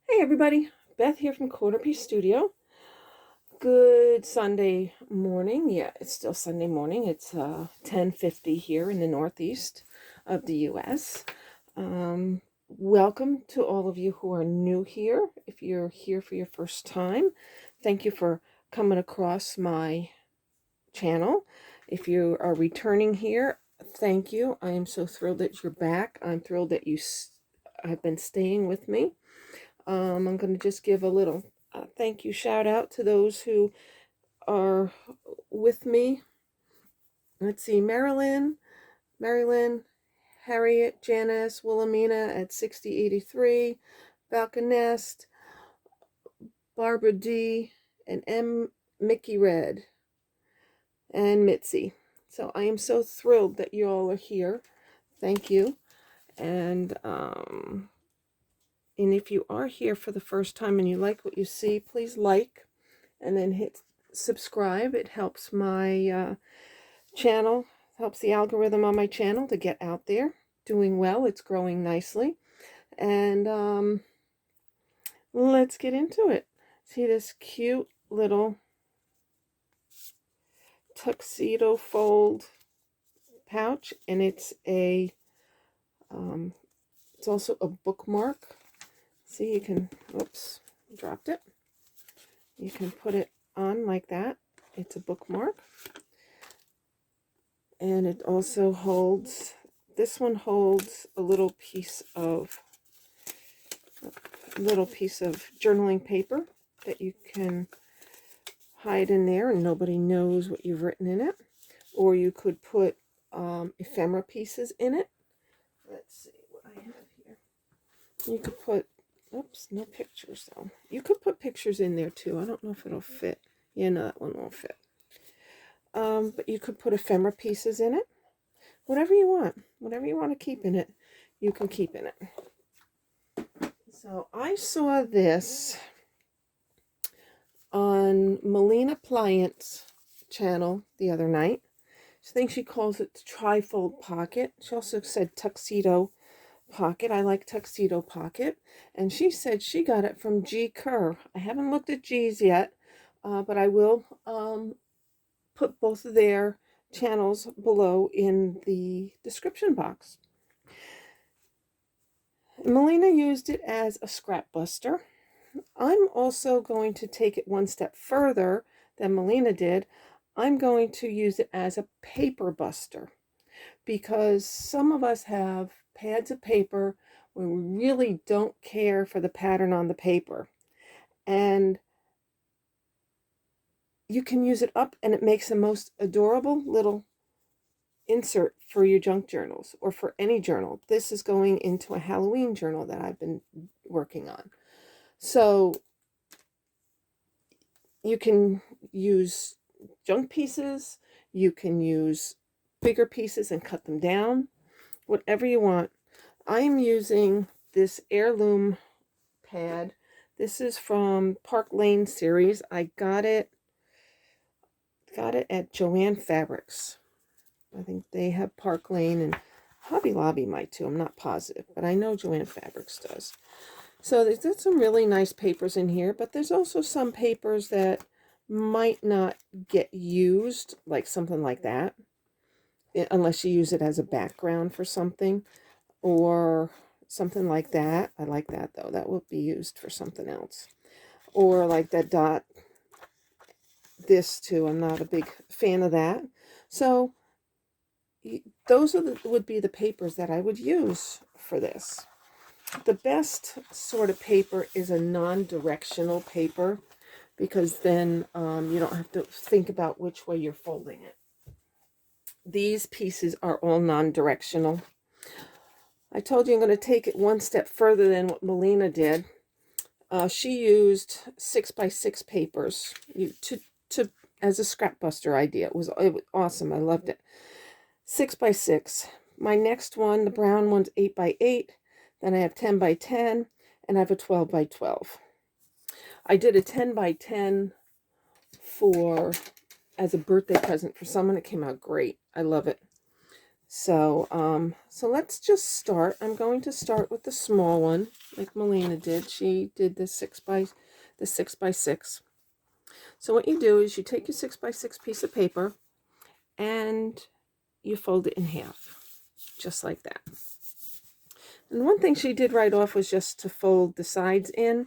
Hey everybody, Beth here from CornerPiece Studio. Good Sunday morning. Yeah, it's still Sunday morning. It's 10:50 here in the Northeast of the US. Welcome to all of you who are new here. If you're here for your first time, thank you for coming across my channel. If you are returning here, thank you. I am so thrilled that you're back. I'm thrilled that you have been staying with me. I'm going to just give a little thank you shout out to those who are with me. Let's see, Marilyn, Harriet, Janice, Wilhelmina at 6083, Balkanest, Barbara D, and M. Mickey Red, and Mitzi. So I am so thrilled that you all are here. Thank you. And if you are here for the first time and you like what you see, please like and then hit subscribe. It helps my channel, helps the algorithm on my channel to get out there. Doing well, it's growing nicely. And let's get into it. See this cute little tuxedo fold pouch, and it's also a bookmark. See, you can, oops, dropped it. You can put it on like that. It's a bookmark. And it also holds, this one holds a little piece of journaling paper that you can hide in there and nobody knows what you've written in it. Or you could put ephemera pieces in it. Let's see what I have here. You could put, oops, no pictures though. You could put pictures in there too. I don't know if it'll fit. Yeah, no, that one won't fit. But you could put ephemera pieces in it. Whatever you want to keep in it, you can keep in it. So I saw this on Melina Pliant's channel the other night. I think she calls it the trifold pocket. She also said tuxedo pocket. I like tuxedo pocket. And she said she got it from G. Kerr. I haven't looked at G's yet, but I will put both of their channels below in the description box. Melina used it as a scrap buster. I'm also going to take it one step further than Melina did. I'm going to use it as a paper buster because some of us have pads of paper where we really don't care for the pattern on the paper. And you can use it up and it makes the most adorable little insert for your junk journals or for any journal. This is going into a Halloween journal that I've been working on. So you can use junk pieces, you can use bigger pieces and cut them down, whatever you want. I'm using this heirloom pad. This is from Park Lane series. I got it at Joann Fabrics. I think they have Park Lane, and Hobby Lobby might too. I'm not positive, but I know Joann Fabrics does. So there's some really nice papers in here, but there's also some papers that might not get used, like something like that, unless you use it as a background for something, or something like that. I like that though. That would be used for something else. Or like that dot, this too. I'm not a big fan of that. So those would be the papers that I would use for this. The best sort of paper is a non-directional paper because then you don't have to think about which way you're folding it. These pieces are all non-directional. I told you I'm going to take it one step further than what Melina did. She used 6x6 papers as a scrap buster idea. It was awesome. I loved it. 6x6. My next one, the brown one's 8x8. Then I have 10x10, and I have a 12x12. I did a 10x10 as a birthday present for someone. It came out great. I love it. So, so let's just start. I'm going to start with the small one, like Melina did. She did the 6x6. So what you do is you take your 6x6 piece of paper and you fold it in half, just like that. And one thing she did right off was just to fold the sides in.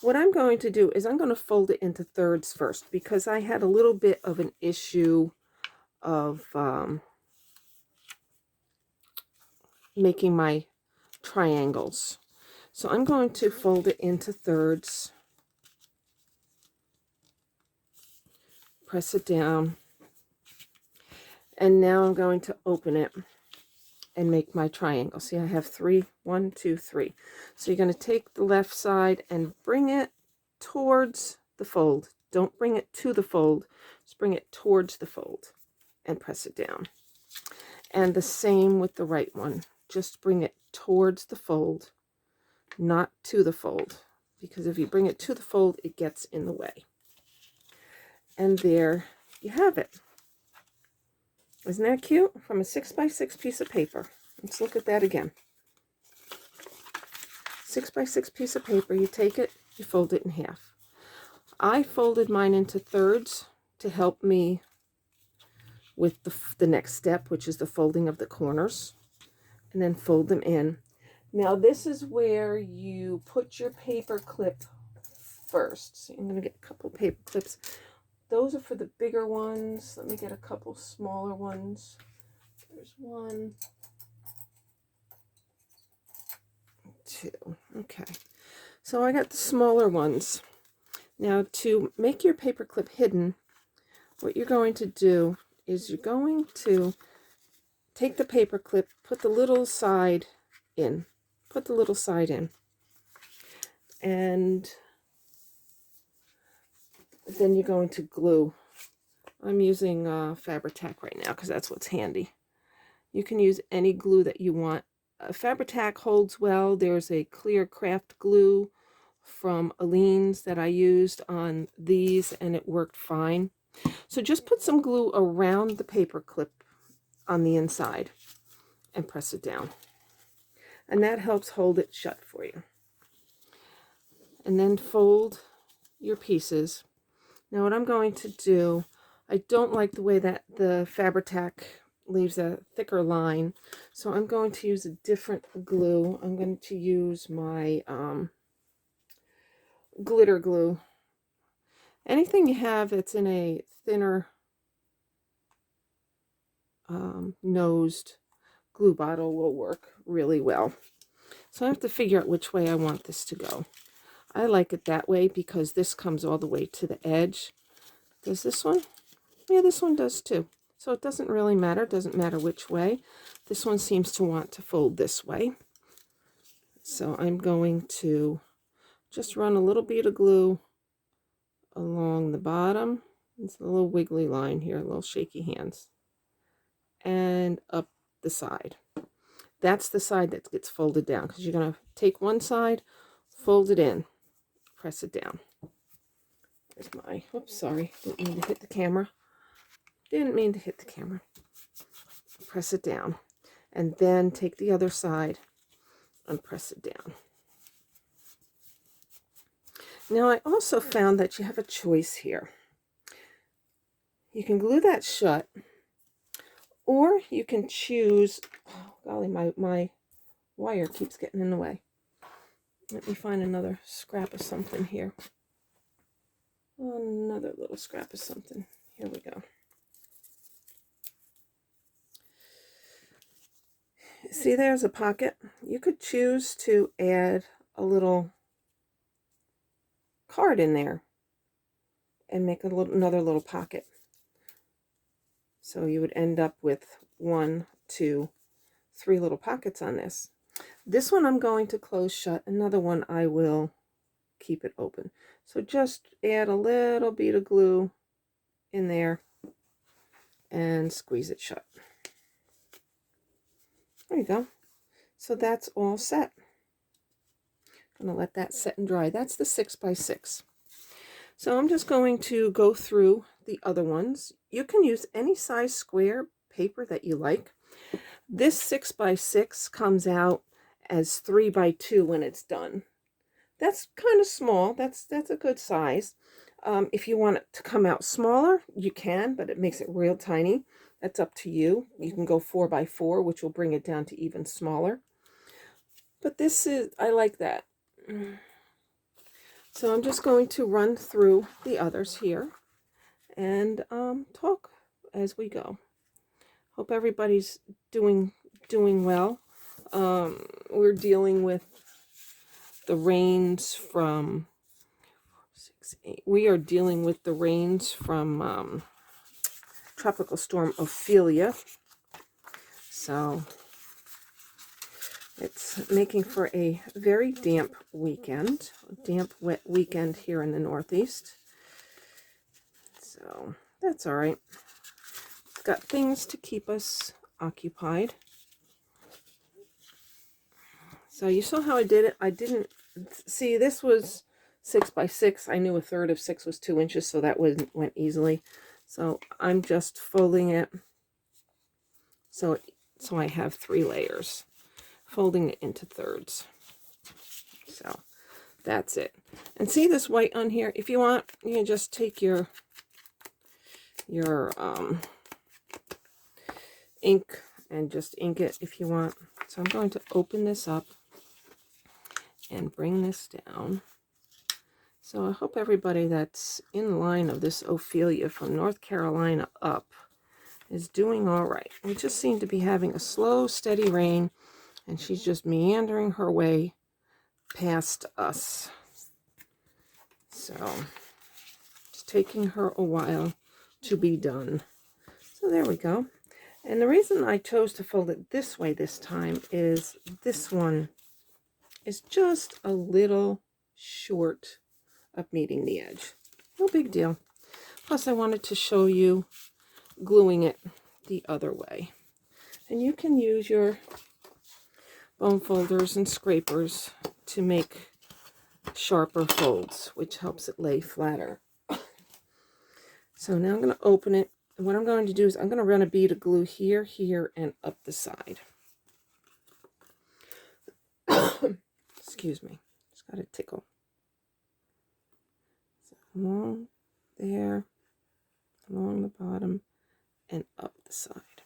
What I'm going to do is I'm going to fold it into thirds first, because I had a little bit of an issue of making my triangles. So I'm going to fold it into thirds, press it down, and now I'm going to open it and make my triangle. See, I have 3, 1, 2, 3. So you're going to take the left side and bring it towards the fold. Don't bring it to the fold, just bring it towards the fold and press it down. And the same with the right one. Just bring it towards the fold, not to the fold, because if you bring it to the fold, it gets in the way. And there you have it. Isn't that cute? From a 6x6 piece of paper. Let's look at that again. 6x6 piece of paper, you take it, you fold it in half. I folded mine into thirds to help me with the next step, which is the folding of the corners, and then fold them in. Now this is where you put your paper clip first. So I'm going to get a couple paper clips. Those are for the bigger ones. Let me get a couple smaller ones. There's 1, 2. Okay. So I got the smaller ones. Now to make your paper clip hidden, what you're going to do is you're going to take the paper clip, put the little side in. Put the little side in. And then you're going to glue. I'm using Fabri-Tac right now because that's what's handy. You can use any glue that you want. Fabri-Tac holds well. There's a clear craft glue from Aleene's that I used on these, and it worked fine. So just put some glue around the paper clip on the inside and press it down. And that helps hold it shut for you. And then fold your pieces. Now what I'm going to do, I don't like the way that the Fabri-Tac leaves a thicker line, so I'm going to use a different glue. I'm going to use my glitter glue. Anything you have that's in a thinner nosed glue bottle will work really well. So I have to figure out which way I want this to go. I like it that way because this comes all the way to the edge. Does this one? Yeah, this one does too. So it doesn't really matter. It doesn't matter which way. This one seems to want to fold this way. So I'm going to just run a little bit of glue along the bottom. It's a little wiggly line here, a little shaky hands. And up the side. That's the side that gets folded down, because you're going to take one side, fold it in, press it down. There's my, oops, sorry, didn't mean to hit the camera. Didn't mean to hit the camera. Press it down. And then take the other side and press it down. Now I also found that you have a choice here. You can glue that shut, or you can choose, oh golly, my wire keeps getting in the way. Let me find another scrap of something here. Another little scrap of something. Here we go. See, there's a pocket. You could choose to add a little card in there and make another little pocket. So you would end up with 1, 2, 3 little pockets on this. This one I'm going to close shut. Another one I will keep it open. So just add a little bit of glue in there and squeeze it shut. There you go. So that's all set. I'm going to let that set and dry. That's the 6x6. So I'm just going to go through the other ones. You can use any size square paper that you like. This 6x6 comes out as 3x2 when it's done. That's kind of small. That's a good size. If you want it to come out smaller, you can, but it makes it real tiny. That's up to you. You can go 4x4, which will bring it down to even smaller. But this is, I like that. So I'm just going to run through the others here and talk as we go. Hope everybody's doing well. We're dealing with the rains from 6, 8. We are dealing with the rains from Tropical Storm Ophelia. So it's making for a very damp weekend, damp, wet weekend here in the Northeast. So that's all right. It's got things to keep us occupied. So you saw how I did it. I didn't see, this was 6x6. I knew a third of 6 was 2 inches, so that went easily. So I'm just folding it so I have 3 layers, folding it into thirds. So that's it. And see this white on here? If you want, you can just take your ink and just ink it if you want. So I'm going to open this up and bring this down. So I hope everybody that's in line of this Ophelia from North Carolina up is doing all right. We just seem to be having a slow, steady rain, and she's just meandering her way past us. So it's taking her a while to be done. So there we go. And the reason I chose to fold it this way this time is this one is just a little short of meeting the edge. No big deal. Plus I wanted to show you gluing it the other way. And you can use your bone folders and scrapers to make sharper folds, which helps it lay flatter. So now I'm going to open it. And what I'm going to do is I'm going to run a bead of glue here, here, and up the side. Excuse me. Just got a tickle. So along there, along the bottom, and up the side.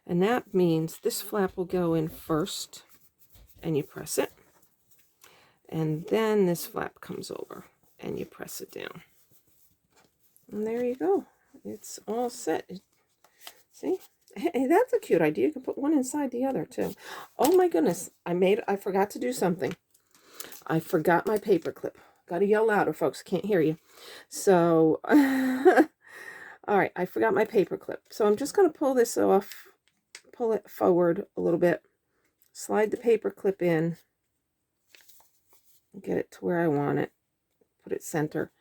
And that means this flap will go in first, and you press it. And then this flap comes over, and you press it down. And there you go. It's all set. See? Hey, that's a cute idea. You can put one inside the other, too. Oh, my goodness. I forgot to do something. I forgot my paper clip. Got to yell louder, folks. Can't hear you. So, all right. I forgot my paper clip. So I'm just going to pull this off, pull it forward a little bit, slide the paper clip in, get it to where I want it, put it center,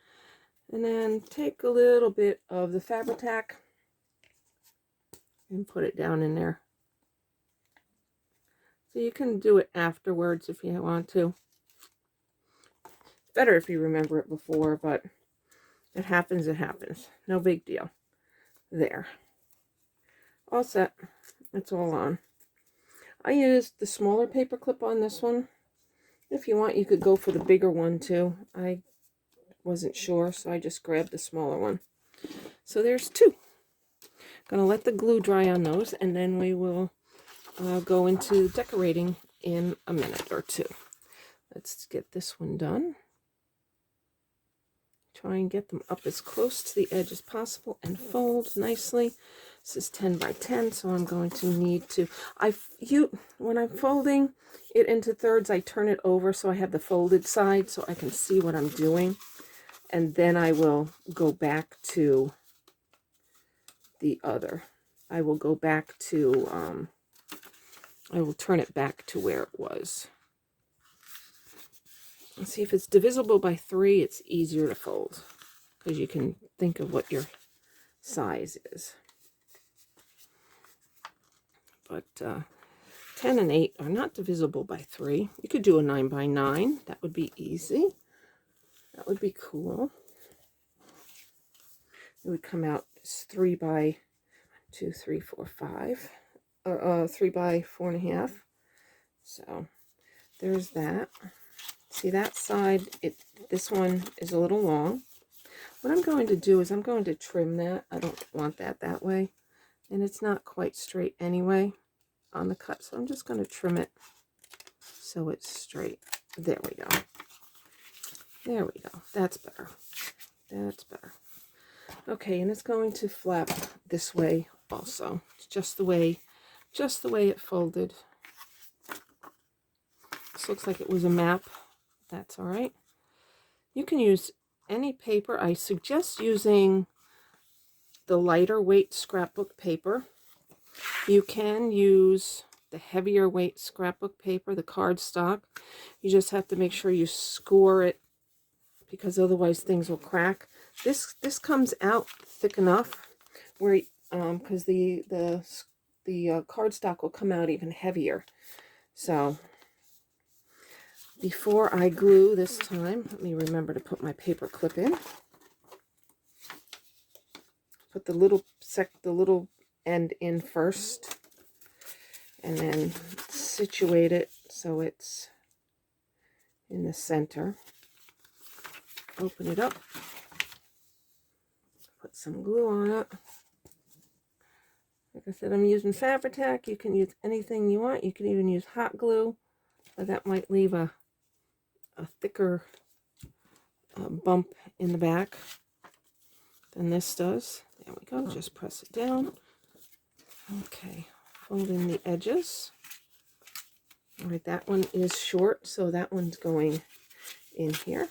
and then take a little bit of the Fabri-Tac and put it down in there. So you can do it afterwards if you want to. It's better if you remember it before, but it happens, it happens. No big deal. There. All set. It's all on. I used the smaller paper clip on this one. If you want, you could go for the bigger one too. I wasn't sure, so I just grabbed the smaller one. So there's 2. Gonna let the glue dry on those, and then we will go into decorating in a minute or 2. Let's get this one done. Try and get them up as close to the edge as possible and fold nicely. This is 10 by 10, so I'm going to need to, when I'm folding it into thirds, I turn it over so I have the folded side so I can see what I'm doing. And then I will go back to the other. I will go back to, I will turn it back to where it was. Let's see, if it's divisible by 3, it's easier to fold because you can think of what your size is. But 10 and 8 are not divisible by 3. You could do a 9 by 9. That would be easy. That would be cool. It would come out as 3 by 2, 3, 4, 5. 3 by 4.5. So there's that. See that side, this one is a little long. What I'm going to do is I'm going to trim that. I don't want that way. And it's not quite straight anyway on the cut. So I'm just going to trim it so it's straight. There we go. There we go. That's better. That's better. Okay, and it's going to flap this way also. It's just the way it folded. This looks like it was a map. That's all right. You can use any paper. I suggest using the lighter weight scrapbook paper. You can use the heavier weight scrapbook paper, the cardstock. You just have to make sure you score it because otherwise things will crack. This comes out thick enough where because the cardstock will come out even heavier. So before I glue this time, let me remember to put my paper clip in. Put the little end in first, and then situate it so it's in the center. Open it up. Put some glue on it. Like I said, I'm using Fabri-Tac. You can use anything you want. You can even use hot glue, but that might leave a thicker bump in the back than this does. There we go. Just press it down. Okay, fold in the edges. All right, that one is short, so that one's going in here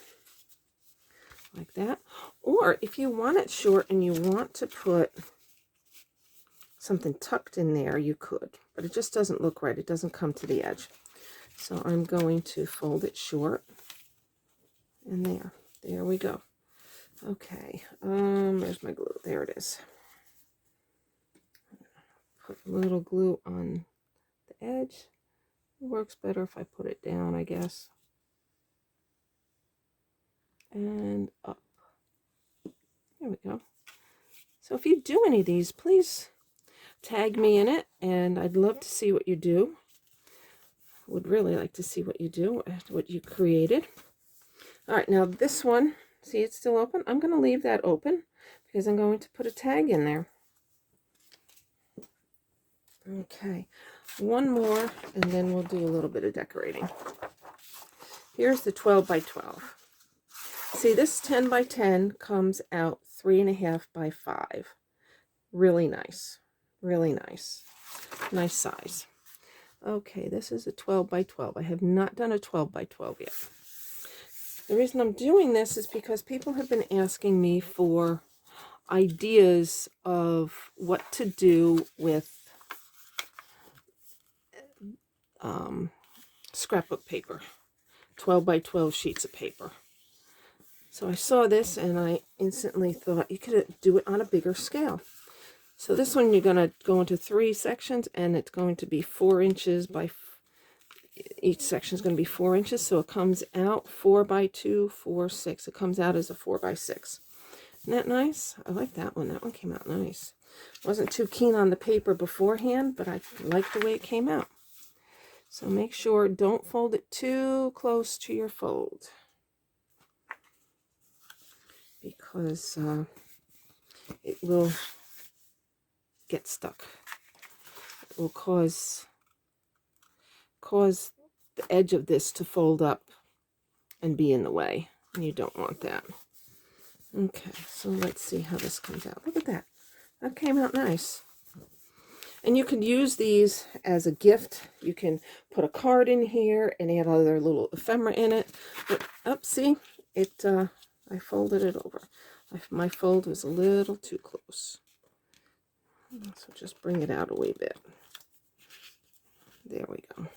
like that. Or if you want it short and you want to put something tucked in there, you could, but it just doesn't look right. It doesn't come to the edge. So I'm going to fold it short, and there we go. Okay, there's my glue. There it is. Put a little glue on the edge. It works better if I put it down, I guess. And up. There we go. So if you do any of these, please tag me in it, and I'd love to see what you do. Would really like to see what you do, what you created. All right, now this one, see it's still open? I'm going to leave that open because I'm going to put a tag in there. Okay, one more, and then we'll do a little bit of decorating. Here's the 12 by 12. See, this 10 by 10 comes out 3.5 by 5. Really nice. Really nice. Nice size. Okay, this is a 12 by 12. I have not done a 12 by 12 yet. The reason I'm doing this is because people have been asking me for ideas of what to do with scrapbook paper, 12 by 12 sheets of paper. So I saw this and I instantly thought you could do it on a bigger scale. So this one you're going to go into 3 sections, and it's going to be 4 inches by, each section is going to be 4 inches. So it comes out 4 by 2, 4, 6. It comes out as a 4 by 6. Isn't that nice? I like that one. That one came out nice. Wasn't too keen on the paper beforehand, but I like the way it came out. So make sure don't fold it too close to your fold, because it will get stuck. It will cause the edge of this to fold up and be in the way, and you don't want that. Okay, so let's see how this comes out. Look at that. That came out nice. And you can use these as a gift. You can put a card in here and add other little ephemera in it. But, see, I folded it over. My fold was a little too close. So just bring it out a wee bit. There we go.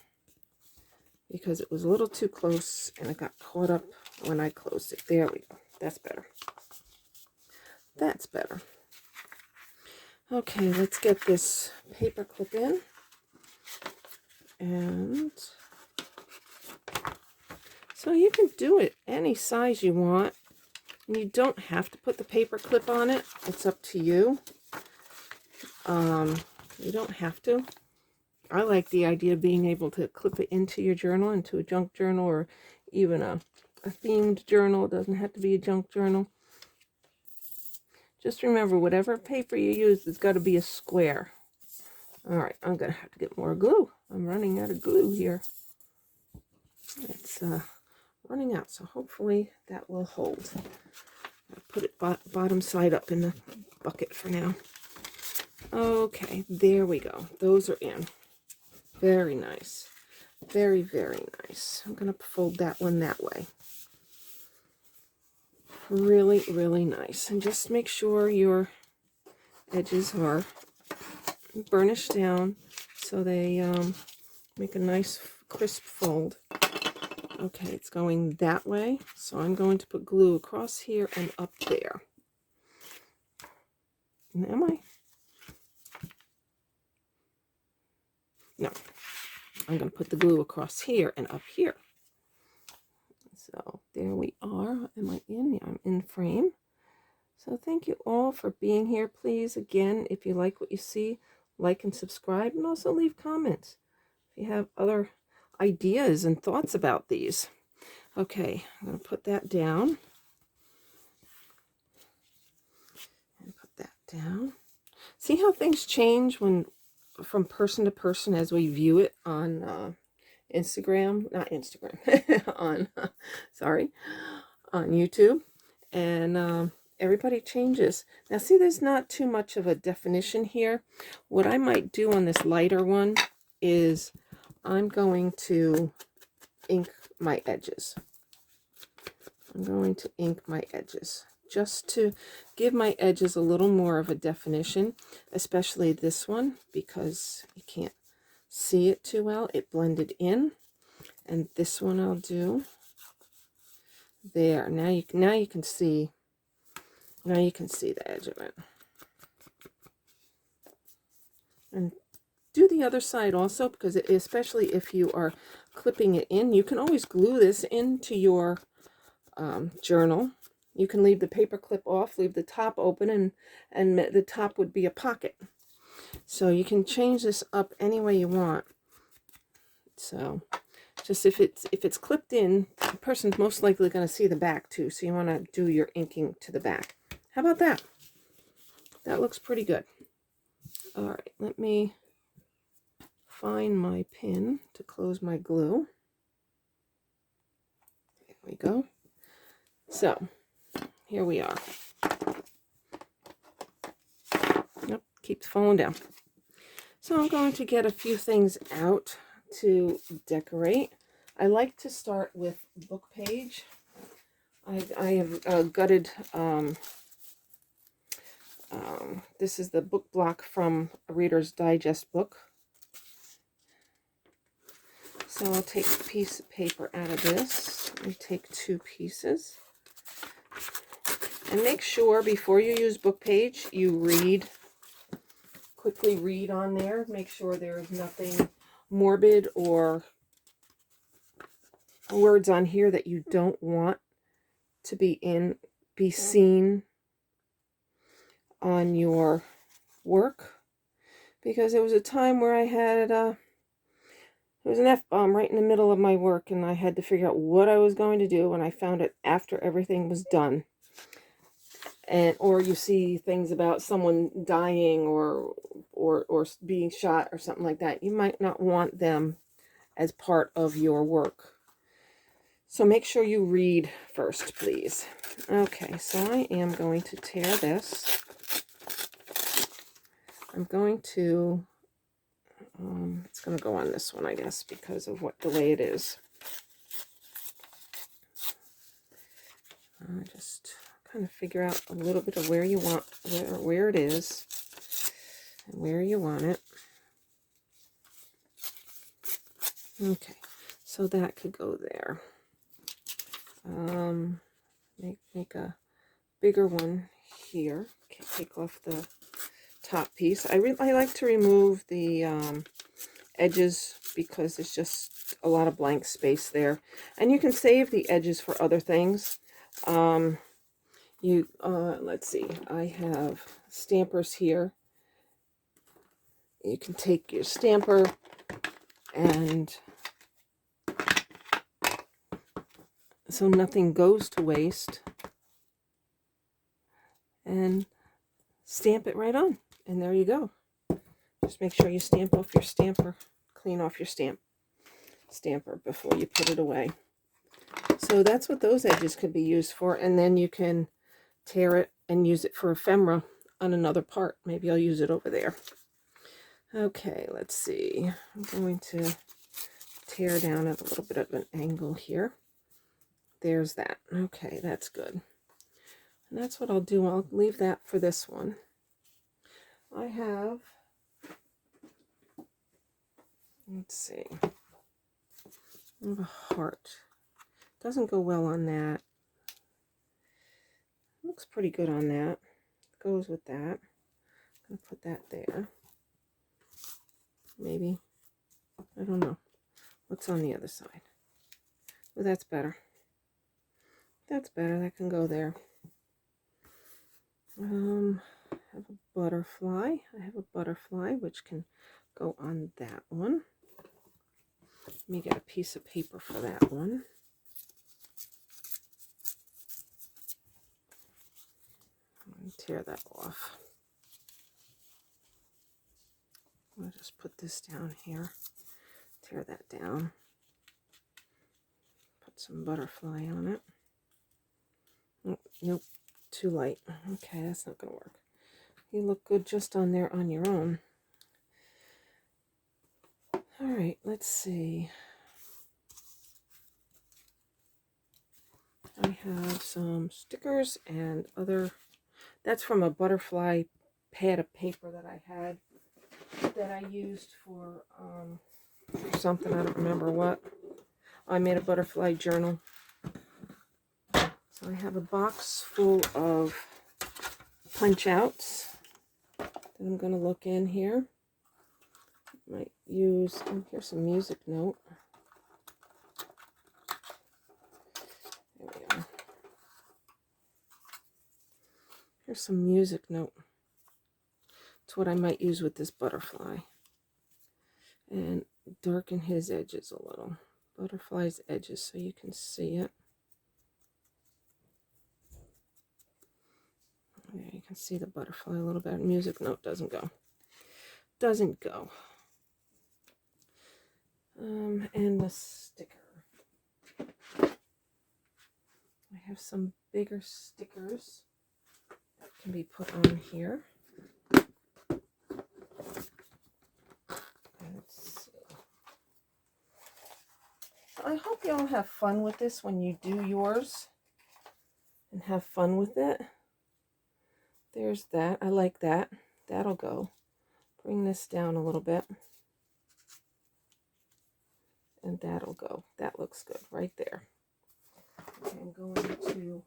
Because it was a little too close and it got caught up when I closed it. There we go. That's better. That's better. Okay, let's get this paper clip in. And so you can do it any size you want. And you don't have to put the paper clip on it. It's up to you. You don't have to. I like the idea of being able to clip it into your journal, into a junk journal, or even a themed journal. It doesn't have to be a junk journal. Just remember, whatever paper you use, it's got to be a square. All right, I'm going to have to get more glue. I'm running out of glue here. It's running out, so hopefully that will hold. I'll put it bottom side up in the bucket for now. Okay, there we go. Those are in. Very nice. Very, very nice. I'm going to fold that one that way. Really, really nice. And just make sure your edges are burnished down so they make a nice crisp fold. Okay, it's going that way, so I'm going to put glue across here and up there. And am I? No. I'm going to put the glue across here and up here. So there we are. Am I in? Yeah, I'm in frame. So thank you all for being here. Please, again, if you like what you see, like and subscribe, and also leave comments if you have other ideas and thoughts about these. Okay, I'm going to put that down. And put that down. See how things change from person to person as we view it on Instagram, not Instagram, on YouTube, and everybody changes. Now see, there's not too much of a definition here. What I might do on this lighter one is I'm going to ink my edges. I'm going to ink my edges just to give my edges a little more of a definition, especially this one because you can't see it too well. It blended in. And this one I'll do there. Now you can see the edge of it. And do the other side also, because especially if you are clipping it in, you can always glue this into your journal. You can leave the paper clip off, leave the top open, and the top would be a pocket. So you can change this up any way you want. So just if it's clipped in, the person's most likely going to see the back too. So you want to do your inking to the back. How about that? That looks pretty good. All right, let me find my pin to close my glue. There we go. So here we are. Yep, keeps falling down. So I'm going to get a few things out to decorate. I like to start with book page. I have gutted, this is the book block from a Reader's Digest book. So I'll take a piece of paper out of this. Let me take 2 pieces. And make sure before you use book page, you quickly read on there. Make sure there is nothing morbid or words on here that you don't want to be seen on your work. Because there was a time where I had there was an F-bomb right in the middle of my work, and I had to figure out what I was going to do, and I found it after everything was done. Or you see things about someone dying or being shot or something like that. You might not want them as part of your work. So make sure you read first, please. Okay, so I am going to tear this. I'm going to, it's going to go on this one, I guess, because of the way it is. Just kind of figure out a little bit of where you want, where it is, and where you want it. Okay, so that could go there. Make a bigger one here. Okay, take off the top piece. I like to remove the edges because there's just a lot of blank space there, and you can save the edges for other things. Let's see, I have stampers here. You can take your stamper And so nothing goes to waste. And stamp it right on. And there you go. Just make sure you stamp off your stamper. Clean off your stamper before you put it away. So that's what those edges could be used for. And then you can tear it and use it for ephemera on another part. Maybe I'll use it over there. Okay, let's see. I'm going to tear down at a little bit of an angle here. There's that. Okay, that's good. And that's what I'll do. I'll leave that for this one. I have, let's see, I have a heart. Doesn't go well on that. Looks pretty good on that. Goes with that. I'm going to put that there. Maybe. I don't know. What's on the other side? Well, that's better. That's better. That can go there. I have a butterfly. I have a butterfly which can go on that one. Let me get a piece of paper for that one. And tear that off. I'll just put this down here. Tear that down. Put some butterfly on it. Oh, nope, too light. Okay, that's not going to work. You look good just on there on your own. All right, let's see. I have some stickers and other, that's from a butterfly pad of paper that I had, that I used for something, I don't remember what. I made a butterfly journal. So I have a box full of punch outs that I'm going to look in here. Might use, oh, here's some music note. There we go. Here's some music note. It's what I might use with this butterfly. And darken his edges a little. Butterfly's edges so you can see it. There you can see the butterfly a little bit. Music note doesn't go. Doesn't go. And the sticker. I have some bigger stickers that can be put on here. Let's see. I hope you all have fun with this when you do yours. And have fun with it. There's that. I like that. That'll go. Bring this down a little bit. And that'll go. That looks good right there. Okay, I'm going to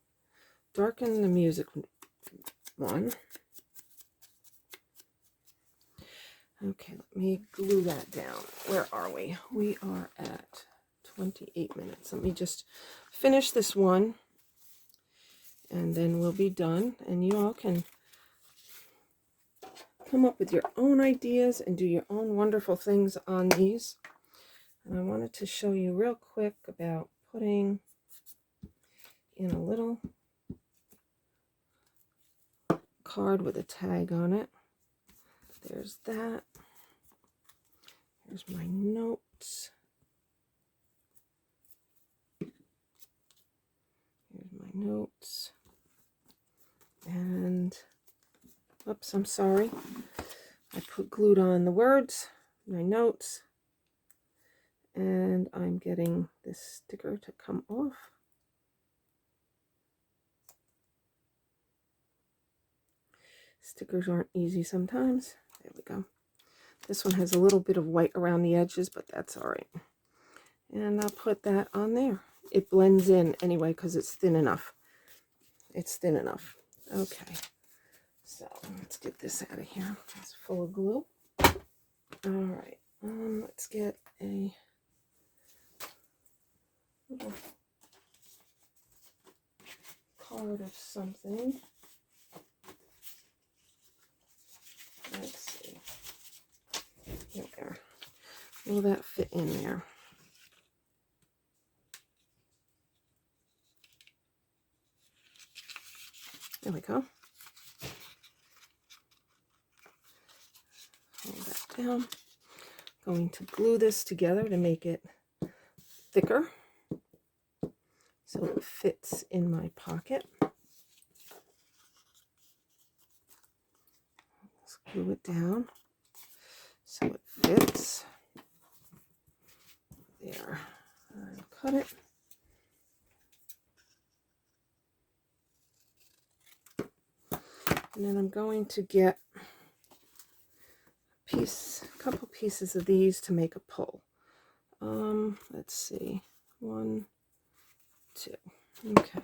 darken the music one. Okay, let me glue that down. Where are we? We are at 28 minutes. Let me just finish this one. And then we'll be done. And you all can come up with your own ideas and do your own wonderful things on these. And I wanted to show you real quick about putting in a little card with a tag on it. There's that. Here's my notes. Here's my notes. And, oops, I'm sorry. I glued on the words, my notes. And I'm getting this sticker to come off. Stickers aren't easy sometimes. There we go. This one has a little bit of white around the edges, but that's all right. And I'll put that on there. It blends in anyway because it's thin enough. It's thin enough. Okay. So let's get this out of here. It's full of glue. All right. Let's get a little card of something. Let's see. Here we are. will that fit in there? There we go. Hold that down. Going to glue this together to make it thicker so it fits in my pocket. Let's glue it down so it fits. There. And cut it. And then I'm going to get a couple pieces of these to make a pull. Let's see. 1, 2. Okay.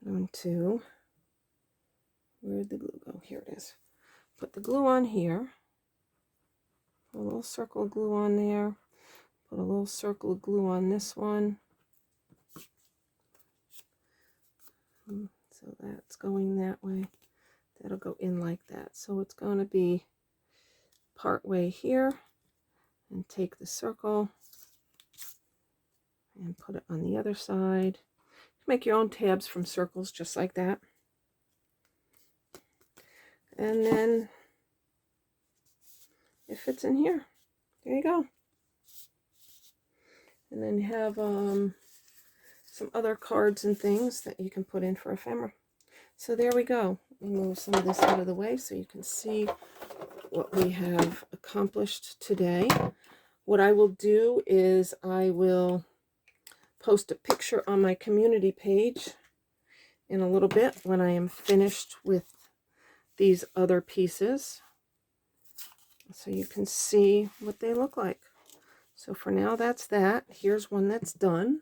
I'm going to, where'd the glue go? Here it is. Put the glue on here. Put a little circle of glue on there. Put a little circle of glue on this one. So that's going that way. That'll go in like that. So it's going to be part way here, and take the circle and put it on the other side. Make your own tabs from circles just like that. And then it fits in here. There you go. And then you have some other cards and things that you can put in for ephemera. So there we go. Move some of this out of the way so you can see what we have accomplished today. What I will do is I will post a picture on my community page in a little bit when I am finished with these other pieces, so you can see what they look like. So for now, that's that. Here's one that's done.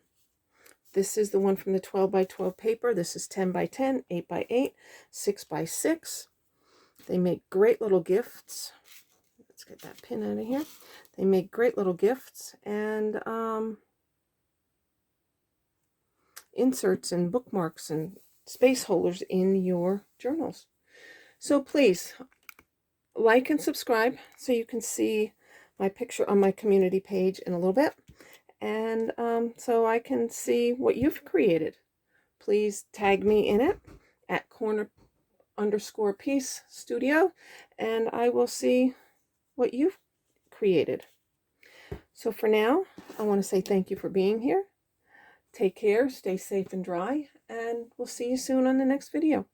This is the one from the 12 by 12 paper. This is 10 by 10, 8 by 8, 6 by 6. They make great little gifts. Let's get that pin out of here. They make great little gifts and inserts and bookmarks and space holders in your journals. So please like and subscribe so you can see my picture on my community page in a little bit, and so I can see what you've created. Please tag me in it at corner_piece studio, and I will see what you've created. So for now, I want to say thank you for being here. Take care, stay safe and dry, and we'll see you soon on the next video.